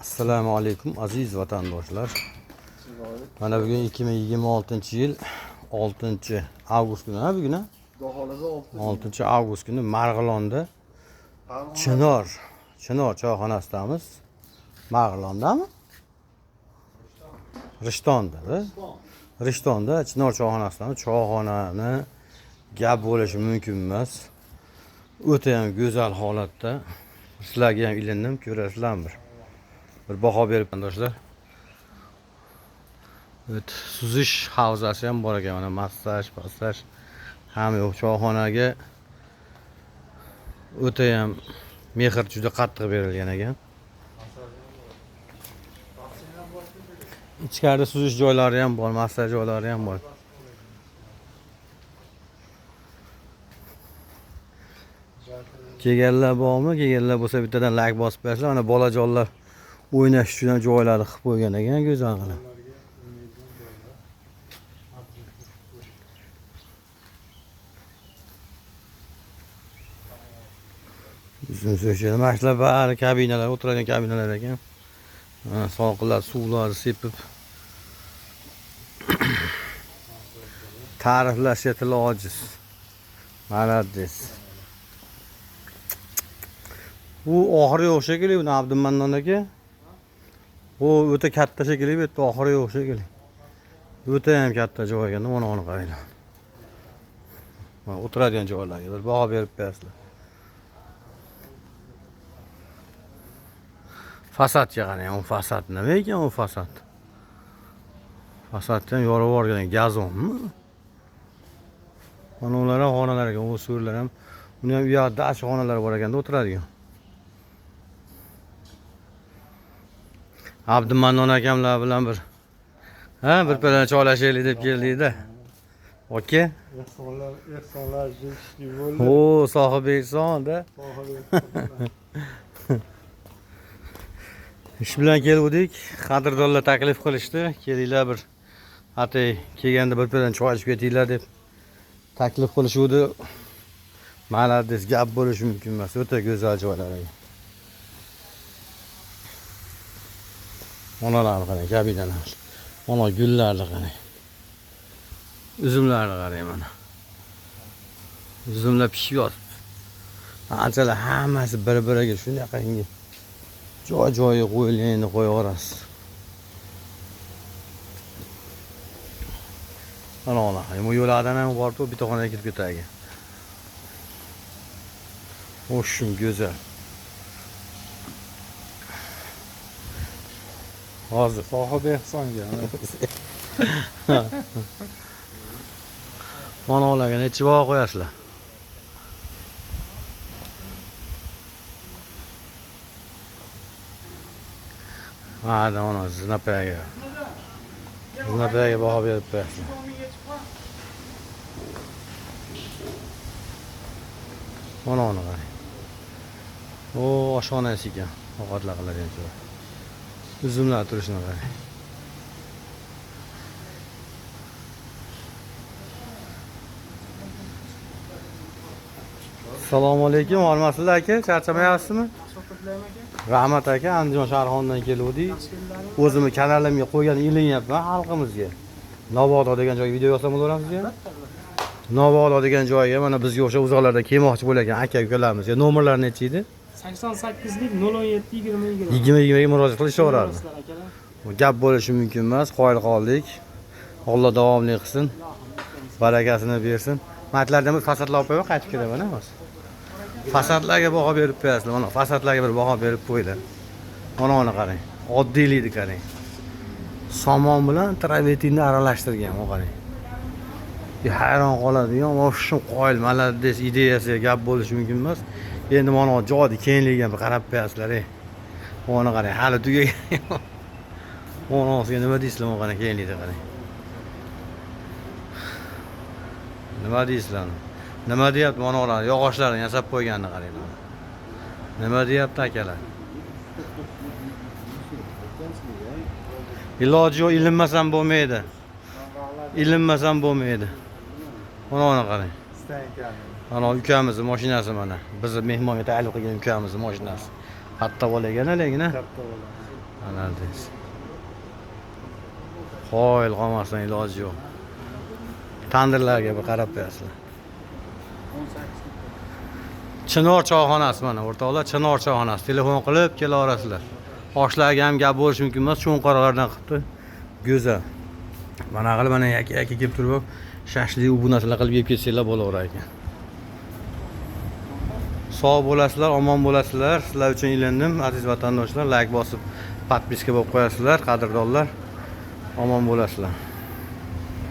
Assalomu alaykum aziz vatandoshlar. Mana bugun 2026-yil 6-avgust kuni, bugun 6-avgust kuni Marg'ilonda Chinor choyxonasidamiz. Marg'ilondami? Rishtonda Chinor choyxonasidamiz. Choyxonani gap bo'lishi mumkin emas. O'ta ham go'zal holatda. Sizlarga ham ilindim, ko'rasizlarmi? Bir baho berib do'stlar. Evet, suzish havzasi ham bor ekan. Mana massaj ham yo'q. Choyxonaga o'ta ham mehr juda qattiq berilgan ekan. Ichkarida suzish joylari ham bor, massaj joylari ham bor. Kelganlar bormi? Kelganlar bo'lsa bittadan like bosib qo'yasizlar. Mana bolajonlar o'ynash uchun ham joylarni qilib qo'ygan ekan, go'zal qilib. Uzun so'shida mashlar bari kabinalar, o'tiradigan kabinalar ekan. Soqillar, suvlarni sepib ta'riflashga til ojiz. Malades. Bu oxiri yo'q shekilli, buni Abdumannon aka. Bu o'ta katta shekilli, bu yerda oxiri yo'q shekilli. O'ta ham katta joy ekan, mana qaranglar. Mana o'tiradigan joylarga bir baho berib qo'yasizlar. Fasadga qarang, u fasad nima ekan u fasad? Fasaddan yorib yuborgan gazonmi? Mana ular ham xonalar ekan, u so'rlar ham. Uni ham u yoqda xonalar bor ekanda o'tiradigan. Abdumannon akamlar bilan bir birpalani choylashaylik deb keldik-da. Oke? Ehsonlar jishli bo'ldi. O, sohibi ehson-da. Ish bilan keldik. Qadrdonlar taklif qilishdi. Kelinglar bir atay kelganda birpalani choy ichib ketinglar deb taklif qilishuvdi. Malades, gap bo'lishi mumkin emas. O'ta go'zal joylar ekan. Onalarni qarang, kabinalar. Mana gullarni qarang. Uzumlarni qarang mana. Uzumlar pishib yotibdi. Anchalar hammasi bir-biriga shunaqangi joy-joyi qo'yilganini qo'yaverasiz. Mana qarang, bu yo'llardan ham borib bitta xonaga kirib ketadi. O'shim go'zal. Hozir Sohibi ehsonga. Mana ularga necha baho qo'yasizlar? Mana ona zinapaga. Zinapaga baho berib qo'yasizlar. Mana qarang. O, oshxonasi ekan. Ovqatlar qiladigan joy. Uzumlar turishini qarang. Assalomu alaykum, hormatli aka, charchamayapsizmi? Rahmat aka, Andijon Sharxondan keldik. O'zimni kanalimga qo'ygan ilinyapman xalqimizga. Nobodo degan joyga video yozsam bo'laveramizga? Nobodo degan joyga mana bizga o'sha uzoqlarda kelmoqchi bo'lgan aka-ukalarimizga nomerlar necha edi? 88lik 017 20 20 ga murojaat qilishaveradi. Gap bo'lishi mumkin emas, qoyil qoldik. Alloh davomli qilsin. Barakasini bersin. Matlardan bir fasadlar olib qo'yib qaytib kelaman hozir. Fasadlarga baho berib qo'yasizlar. Mana fasadlarga bir baho berib qo'yinglar. Mana qarang. Oddiylikni qarang. Somon bilan travertinni aralashtirgan, qarang. Hayron qoladigan, o'sha qoyil malades ideyasiga gap bo'lishi mumkin emas. Endi mana joyni kengligiga bir qarab qo'yasizlar. Mana qarang, hali tugagan. Mana o'ziga nima deysizlar, mana kengligiga qarang. Nima deysizlar? Nima deyapti mana ular yog'ochlarni yasab qo'yganini qaranglar. Nima deyapti akalar? Iloji yo'q, ilinmasam bo'lmaydi. Ilinmasam bo'lmaydi. Mana qarang. Mana ukamizning mashinasi mana. Bizni mehmonga taklif qilgan ukamizning mashinasi. Katta bo'lagan, lekin. Katta bo'ladi. Analiz. Qoyil qolmasdan iloji yo'q. Tandirlarga bir qarab qo'yasizlar. Chinor choyxonasi mana o'rtoqlar, Chinor choyxonasi. Telefon qilib kelaverasizlar. Oshlarga ham gap bo'lishi mumkin emas, cho'nqarlardan qilibdi. Go'zal. Mana qilib mana yaki kelib turib, shashlik bu narsalar qilib yeb ketsanglar bo'laverar ekan. Sog' bo'lasizlar, omon bo'lasizlar. Sizlar uchun ilindim, aziz vatandoshlar. Like bosib, podpiska bo'lib qo'yasizlar, qadrdonlar. Omon bo'lasizlar.